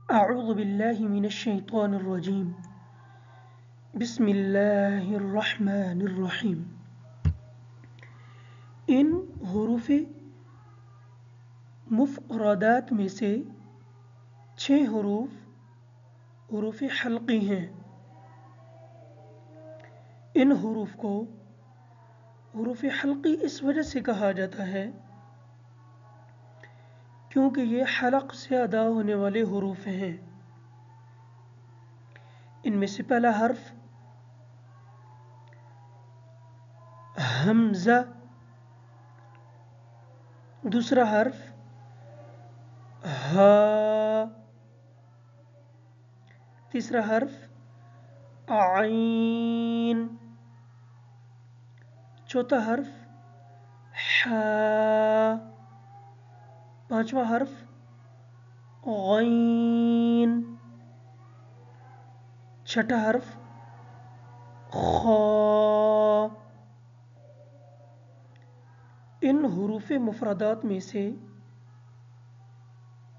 اعوذ باللہ من الشیطان الرجیم بسم اللہ الرحمن الرحیم۔ ان حروف مفردات میں سے 6 حروف حلقی ہیں۔ ان حروف کو حروف حلقی اس وجہ سے کہا جاتا ہے کیونکہ یہ حلق سے ادا ہونے والے حروف ہیں۔ ان میں سے پہلا حرف حمزہ، دوسرا حرف ہا، تیسرا حرف عین، چوتھا حرف حا، پانچواں حرف غین، چھٹا حرف خا۔ ان حروف مفردات میں سے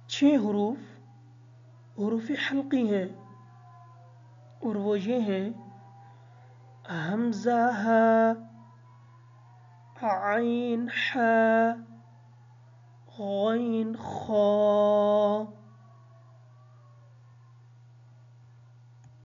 6 حروف حلقی ہیں اور وہ یہ ہیں: حمزہ ہا، عین حا، غین خا۔